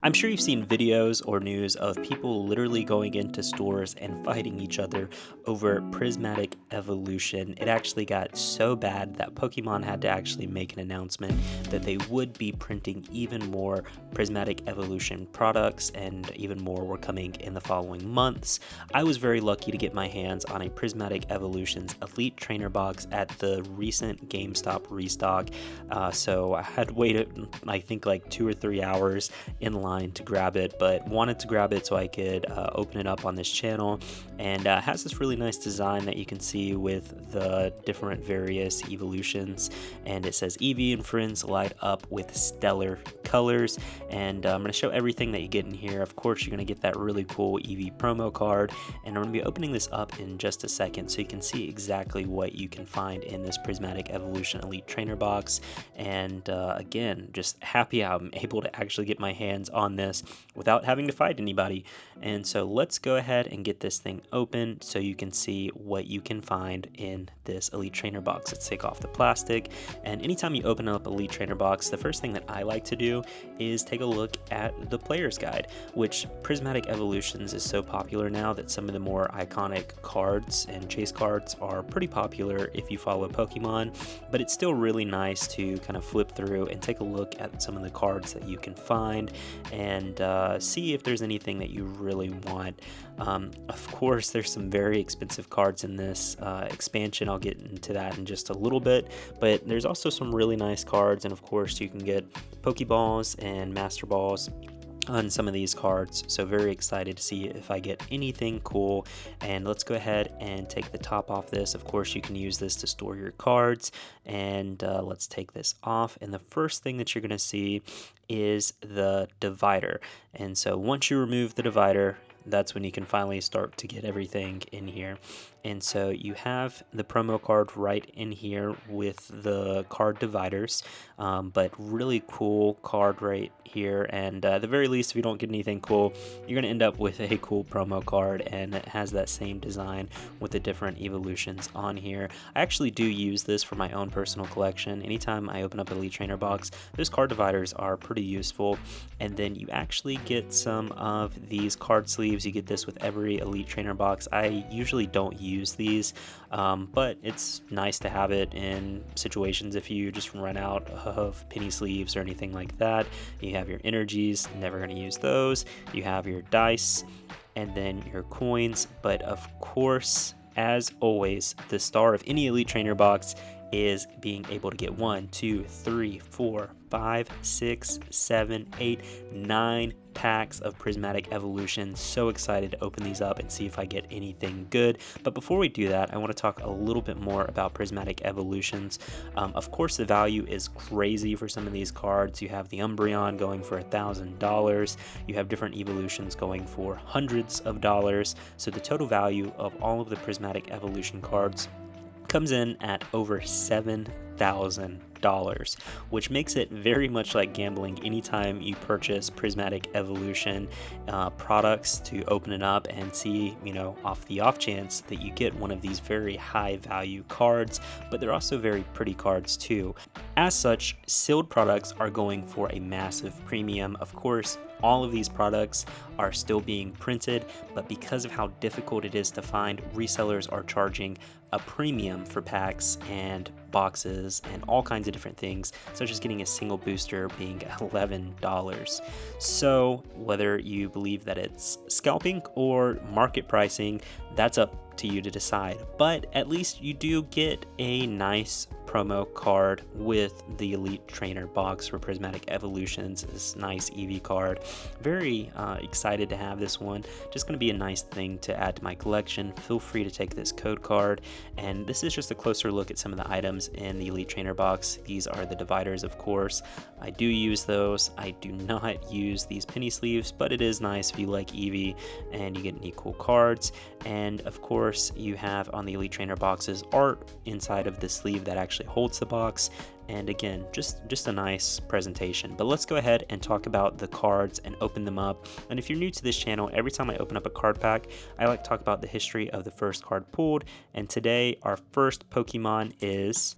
I'm sure you've seen videos or news of people literally going into stores and fighting each other over Prismatic Evolution. It actually got so bad that Pokemon had to actually make an announcement that they would be printing even more Prismatic Evolution products, and even more were coming in the following months. I was very lucky to get my hands on a Prismatic Evolutions Elite Trainer box at the recent GameStop restock. So I had waited, I think, like 2 or 3 hours in line to grab it, but wanted to grab it so I could open it up on this channel. And has this really nice design that you can see with the different various evolutions, and it says Eevee and friends light up with stellar colors. And I'm going to show everything that you get in here. Of course, you're going to get that really cool Eevee promo card, and I'm going to be opening this up in just a second so you can see exactly what you can find in this Prismatic Evolution Elite Trainer box. And again, just happy I'm able to actually get my hands on this without having to fight anybody. And so let's go ahead and get this thing open so you can see what you can find in this Elite Trainer box. Let's take off the plastic, and anytime you open up Elite Trainer box, the first thing that I like to do is take a look at the player's guide, which Prismatic Evolutions is so popular now that some of the more iconic cards and chase cards are pretty popular if you follow Pokemon, but it's still really nice to kind of flip through and take a look at some of the cards that you can find and see if there's anything that you really want. Of course, there's some very expensive cards in this expansion. I'll get into that in just a little bit, but there's also some really nice cards, and of course you can get Pokeballs and Master Balls on some of these cards. So very excited to see if I get anything cool. And let's go ahead and take the top off this. Of course, you can use this to store your cards, and let's take this off. And the first thing that you're going to see is the divider. And so once you remove the divider, that's when you can finally start to get everything in here. And so you have the promo card right in here with the card dividers, but really cool card right here. And at the very least, if you don't get anything cool, you're going to end up with a cool promo card, and it has that same design with the different evolutions on here. I actually do use this for my own personal collection. Anytime I open up an Elite Trainer box, those card dividers are pretty useful. And then you actually get some of these card sleeves. You get this with every Elite Trainer box. I usually don't use these, but it's nice to have it in situations if you just run out of penny sleeves or anything like that. You have your energies, never going to use those. You have your dice, and then your coins. But of course, as always, the star of any Elite Trainer box is being able to get 1, 2, 3, 4, 5, 6, 7, 8, 9 packs of Prismatic Evolution. So excited to open these up and see if I get anything good. But before we do that, I want to talk a little bit more about Prismatic Evolutions. Of course, the value is crazy for some of these cards. You have the Umbreon going for $1,000. You have different evolutions going for hundreds of dollars. So the total value of all of the Prismatic Evolution cards comes in at over $7,000, which makes it very much like gambling anytime you purchase Prismatic Evolution products to open it up and see, off the off chance that you get one of these very high value cards. But they're also very pretty cards too. As such, sealed products are going for a massive premium. Of course, all of these products are still being printed, but because of how difficult it is to find, resellers are charging a premium for packs and boxes and all kinds of different things, such as getting a single booster being $11. So whether you believe that it's scalping or market pricing, that's up to you to decide. But at least you do get a nice promo card with the Elite Trainer box for Prismatic Evolutions. This nice Eevee card. Very excited to have this one. Just going to be a nice thing to add to my collection. Feel free to take this code card. And this is just a closer look at some of the items in the Elite Trainer box. These are the dividers, of course. I do use those. I do not use these penny sleeves, but it is nice if you like Eevee and you get any cool cards. And of course, you have on the Elite Trainer boxes art inside of the sleeve that actually holds the box. And again, just a nice presentation. But let's go ahead and talk about the cards and open them up. And if you're new to this channel, every time I open up a card pack, I like to talk about the history of the first card pulled. And today, our first Pokemon is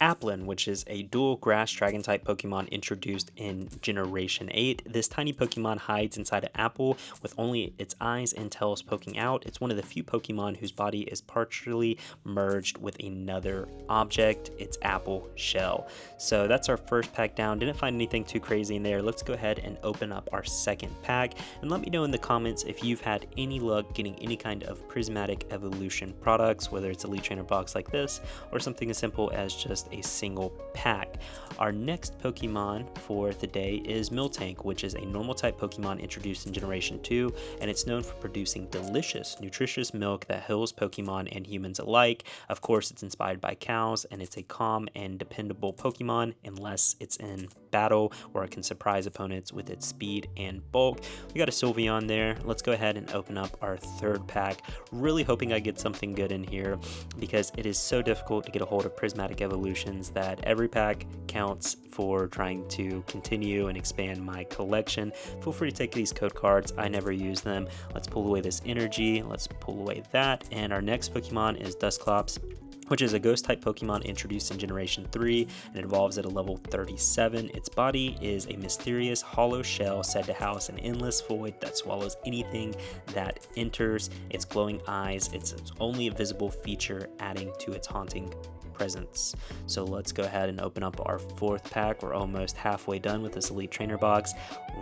Applin, which is a dual grass dragon type Pokemon introduced in Generation 8. This tiny Pokemon hides inside an apple with only its eyes and tails poking out. It's one of the few Pokemon whose body is partially merged with another object, its apple shell. So that's our first pack down. Didn't find anything too crazy in there. Let's go ahead and open up our second pack, and let me know in the comments if you've had any luck getting any kind of Prismatic Evolution products, whether it's a Elite Trainer box like this or something as simple as just a single pack. Our next Pokemon for the day is Miltank, which is a normal type Pokemon introduced in Generation 2, and it's known for producing delicious, nutritious milk that heals Pokemon and humans alike. Of course, it's inspired by cows, and it's a calm and dependable Pokemon unless it's in battle where it can surprise opponents with its speed and bulk. We got a Sylveon there. Let's go ahead and open up our third pack. Really hoping I get something good in here because it is so difficult to get a hold of Prismatic Evolutions that every pack counts for trying to continue and expand my collection. Feel free to take these code cards. I never use them. Let's pull away this energy. Let's pull away that. And our next Pokemon is Dusclops, which is a ghost type Pokemon introduced in Generation 3 and it evolves at a level 37. Its body is a mysterious hollow shell said to house an endless void that swallows anything that enters. Its glowing eyes, its only visible feature, adding to its haunting presence. So let's go ahead and open up our fourth pack. We're almost halfway done with this Elite Trainer box.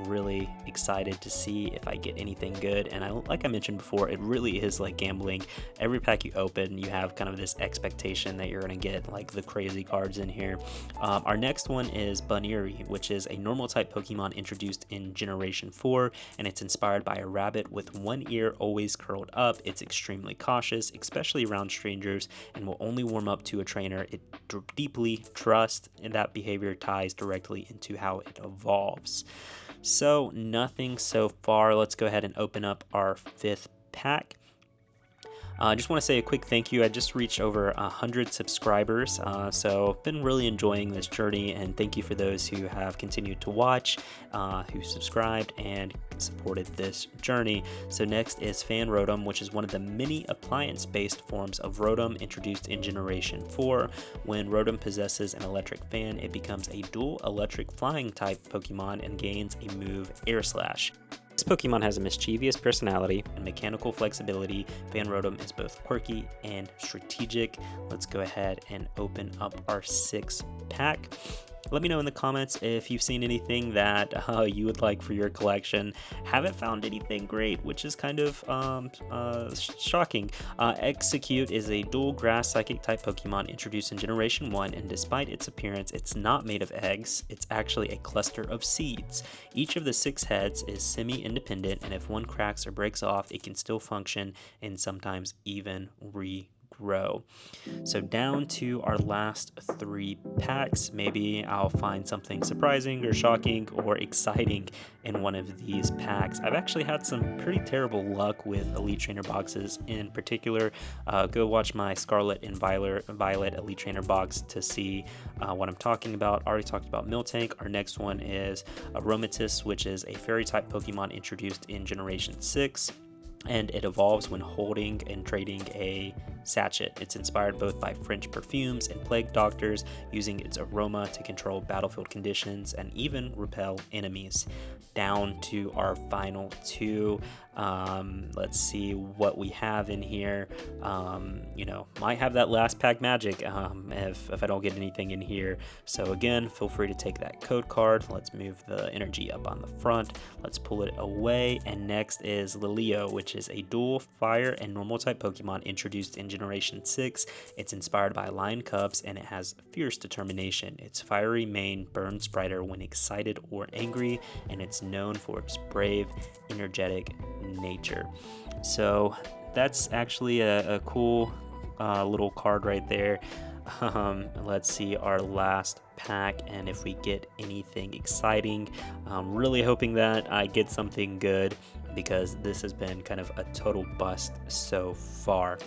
Really excited to see if I get anything good, and like I mentioned before, it really is like gambling. Every pack you open, you have kind of this expectation that you're going to get like the crazy cards in here. Our next one is Buneary, which is a normal type Pokemon introduced in Generation 4, and it's inspired by a rabbit with one ear always curled up. It's extremely cautious, especially around strangers, and will only warm up to a trainer it deeply trusts, and that behavior ties directly into how it evolves. So nothing so far. Let's go ahead and open up our fifth pack. I just want to say a quick thank you. I just reached over 100 subscribers, so I've been really enjoying this journey, and thank you for those who have continued to watch, who subscribed and supported this journey. So next is Fan Rotom, which is one of the many appliance-based forms of Rotom introduced in Generation 4. When Rotom possesses an electric fan, it becomes a dual electric flying type Pokemon and gains a move Air Slash. This Pokemon has a mischievous personality and mechanical flexibility. Fan Rotom is both quirky and strategic. Let's go ahead and open up our sixth pack. Let me know in the comments if you've seen anything that you would like for your collection. Haven't found anything great, which is kind of shocking. Execute is a dual grass psychic type Pokemon introduced in Generation 1, and despite its appearance, it's not made of eggs. It's actually a cluster of seeds. Each of the 6 heads is semi-independent, and if one cracks or breaks off, it can still function and sometimes even regrow. So down to our last 3 packs. Maybe I'll find something surprising or shocking or exciting in one of these packs. I've actually had some pretty terrible luck with Elite Trainer boxes in particular. Go watch my Scarlet and Violet Elite Trainer box to see what I'm talking about. Already talked about Miltank. Our next one is Aromatisse, which is a fairy type Pokemon introduced in Generation 6. And it evolves when holding and trading a sachet. It's inspired both by French perfumes and plague doctors, using its aroma to control battlefield conditions and even repel enemies. Down to our final 2. Let's see what we have in here. Might have that last pack magic if I don't get anything in here. So again, feel free to take that code card. Let's move the energy up on the front. Let's pull it away. And next is Lilio, which is a dual fire and normal type Pokemon introduced in Generation 6. It's inspired by lion cubs and it has fierce determination. Its fiery mane burns brighter when excited or angry, and it's known for its brave, energetic nature. So that's actually a cool little card right there. Let's see our last pack and if we get anything exciting. I'm really hoping that I get something good because this has been kind of a total bust so far.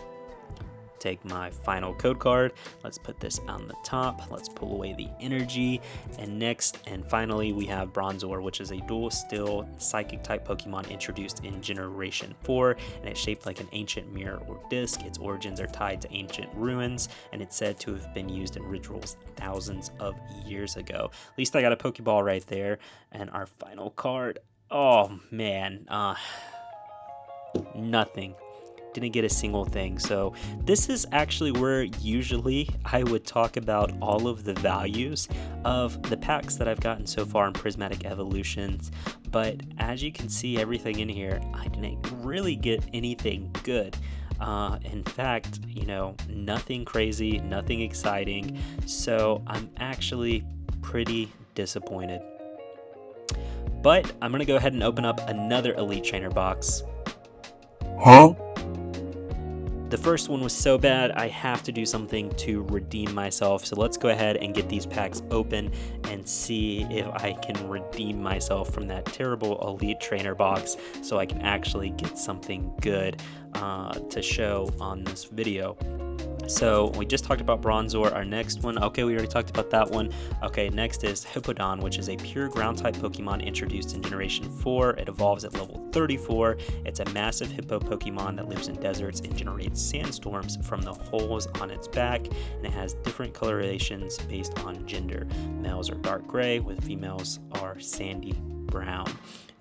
take my final code card. Let's put this on the top. Let's pull away the energy. And next and finally, we have Bronzor, which is a dual steel psychic type Pokemon introduced in Generation 4. And it's shaped like an ancient mirror or disc. Its origins are tied to ancient ruins, and it's said to have been used in rituals thousands of years ago. At least I got a Pokeball right there. And our final card. Oh man, nothing. Didn't get a single thing. So this is actually where usually I would talk about all of the values of the packs that I've gotten so far in Prismatic Evolutions, but as you can see, everything in here, I didn't really get anything good. In fact, nothing crazy, nothing exciting, so I'm actually pretty disappointed. But I'm gonna go ahead and open up another Elite Trainer box. Huh? The first one was so bad, I have to do something to redeem myself. So let's go ahead and get these packs open and see if I can redeem myself from that terrible Elite Trainer box so I can actually get something good to show on this video. So we just talked about Bronzor. Our next one, okay, we already talked about that one. Okay, next is Hippowdon, which is a pure ground type Pokemon introduced in Generation 4. It evolves at level 34. It's a massive hippo Pokemon that lives in deserts and generates sandstorms from the holes on its back, and it has different colorations based on gender. Males are dark gray, with females are sandy brown.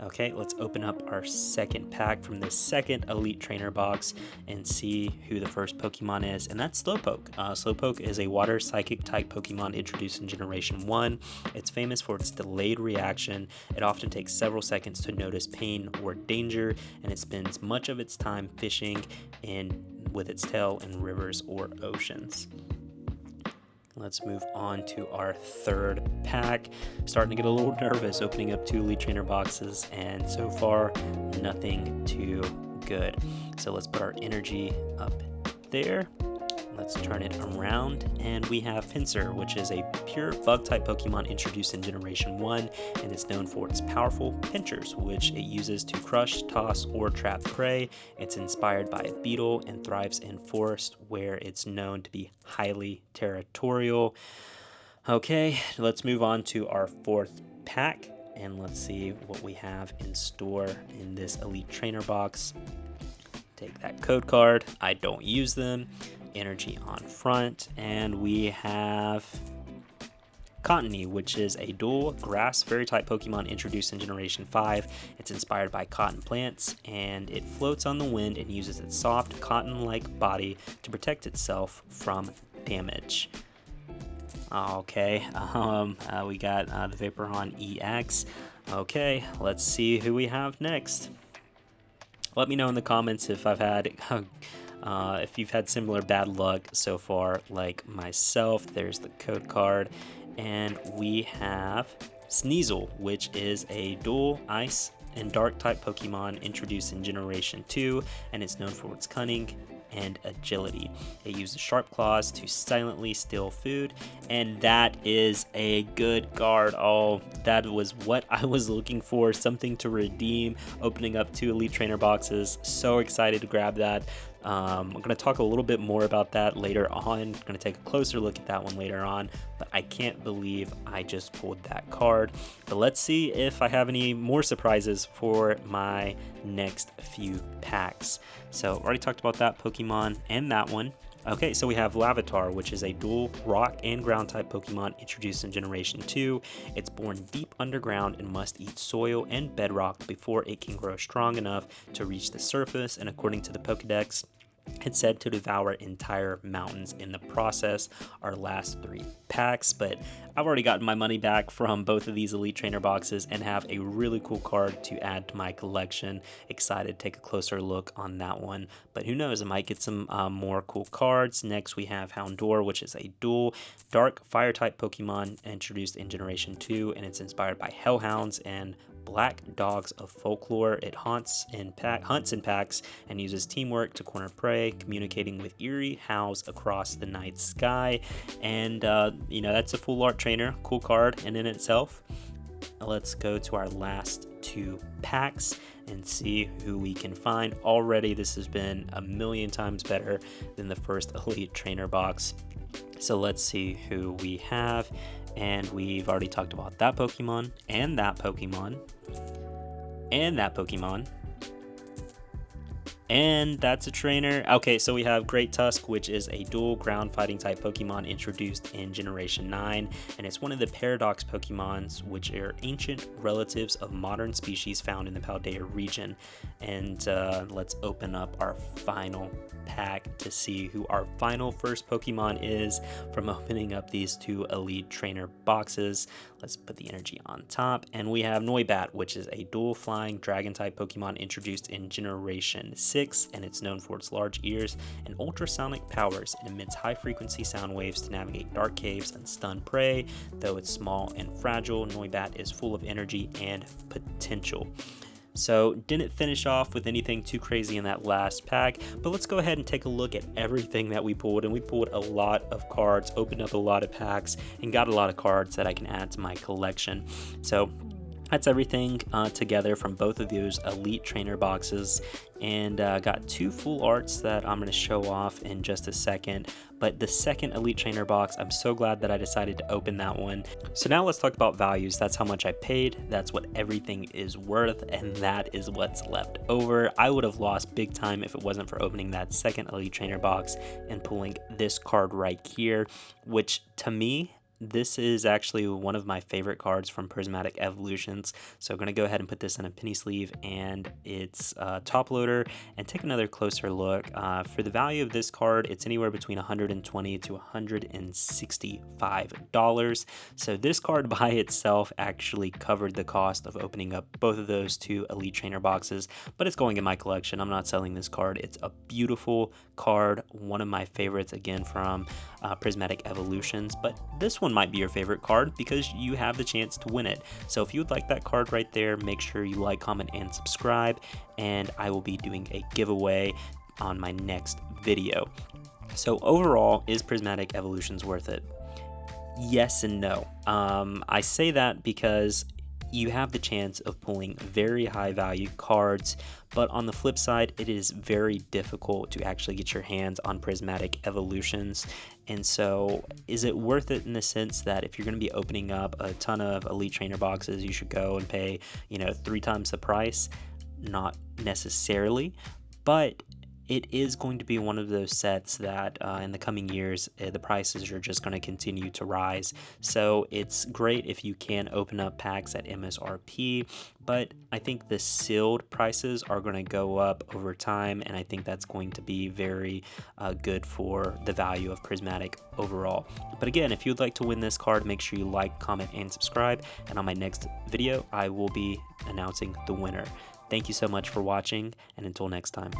Okay, let's open up our second pack from this second Elite Trainer box and see who the first Pokemon is, and that's Slowpoke. Slowpoke is a water psychic type Pokemon introduced in Generation 1. It's famous for its delayed reaction. It often takes several seconds to notice pain or danger, and it spends much of its time fishing with its tail in rivers or oceans. Let's move on to our third pack. Starting to get a little nervous opening up 2 Elite Trainer boxes, and so far nothing too good. So let's put our energy up there. Let's turn it around, and we have Pinsir, which is a pure bug-type Pokemon introduced in Generation 1, and it's known for its powerful pinchers, which it uses to crush, toss, or trap prey. It's inspired by a beetle and thrives in forest, where it's known to be highly territorial. Okay, let's move on to our fourth pack, and let's see what we have in store in this Elite Trainer box. Take that code card. I don't use them. Energy on front, and we have Cottony, which is a dual grass fairy type Pokemon introduced in Generation 5. It's inspired by cotton plants, and it floats on the wind and uses its soft cotton-like body to protect itself from damage. Okay, we got the Vaporeon EX. Okay, let's see who we have next. Let me know in the comments if I've had if you've had similar bad luck so far like myself. There's the code card, and we have Sneasel, which is a dual ice and dark type Pokemon introduced in Generation 2, and it's known for its cunning and agility. It uses sharp claws to silently steal food, and that is a good card. Oh, that was what I was looking for, something to redeem. Opening up 2 Elite Trainer boxes, so excited to grab that. I'm going to talk a little bit more about that later on. I'm going to take a closer look at that one later on, but I can't believe I just pulled that card. But let's see if I have any more surprises for my next few packs. So already talked about that Pokemon and that one. Okay, so we have Larvitar, which is a dual rock and ground type Pokemon introduced in Generation 2. It's born deep underground and must eat soil and bedrock before it can grow strong enough to reach the surface, and according to the Pokedex, it's said to devour entire mountains in the process. Our last 3 packs, but I've already gotten my money back from both of these Elite Trainer boxes and have a really cool card to add to my collection. Excited to take a closer look on that one, but who knows, I might get some more cool cards. Next we have Houndour, which is a dual dark fire type Pokemon introduced in Generation 2, and it's inspired by hellhounds and black dogs of folklore. It hunts in packs and uses teamwork to corner prey, communicating with eerie howls across the night sky. And that's a full art trainer, cool card in itself. let's go to our last 2 packs and see who we can find. Already this has been a million times better than the first Elite Trainer box. So let's see who we have. And we've already talked about that Pokemon, and that Pokemon, and that Pokemon. And that's a trainer. Okay, so we have Great Tusk, which is a dual ground fighting type Pokemon introduced in Generation 9, and it's one of the Paradox Pokemons, which are ancient relatives of modern species found in the Paldea region. And let's open up our final pack to see who our final first Pokemon is from opening up these 2 Elite Trainer boxes. Let's put the energy on top, and we have Noibat, which is a dual flying dragon type Pokemon introduced in Generation 6, and it's known for its large ears and ultrasonic powers. It emits high frequency sound waves to navigate dark caves and stun prey. Though it's small and fragile, Noibat is full of energy and potential. So didn't finish off with anything too crazy in that last pack, but let's go ahead and take a look at everything that we pulled. And we pulled a lot of cards, opened up a lot of packs, and got a lot of cards that I can add to my collection. So that's everything together from both of those Elite Trainer boxes, and got 2 full arts that I'm going to show off in just a second. But the second Elite Trainer box, I'm so glad that I decided to open that one. So now let's talk about values. That's how much I paid, that's what everything is worth, and that is what's left over. I would have lost big time if it wasn't for opening that second Elite Trainer box and pulling this card right here, which to me, this is actually one of my favorite cards from Prismatic Evolutions. So I'm going to go ahead and put this in a penny sleeve and its top loader and take another closer look. For the value of this card, it's anywhere between $120 to $165. So this card by itself actually covered the cost of opening up both of those 2 Elite Trainer boxes, but it's going in my collection. I'm not selling this card. It's a beautiful card, one of my favorites, again, from Prismatic Evolutions, but this one might be your favorite card because you have the chance to win it. So if you would like that card right there, make sure you like, comment, and subscribe, and I will be doing a giveaway on my next video. So overall, is Prismatic Evolutions worth it? Yes and no. I say that because you have the chance of pulling very high value cards, but on the flip side, it is very difficult to actually get your hands on Prismatic Evolutions. And so is it worth it in the sense that if you're going to be opening up a ton of Elite Trainer boxes, you should go and pay, 3 times the price? Not necessarily, but it is going to be one of those sets that in the coming years, the prices are just going to continue to rise. So it's great if you can open up packs at MSRP, but I think the sealed prices are going to go up over time, and I think that's going to be very good for the value of Prismatic overall. But again, if you'd like to win this card, make sure you like, comment, and subscribe, and on my next video, I will be announcing the winner. Thank you so much for watching, and until next time.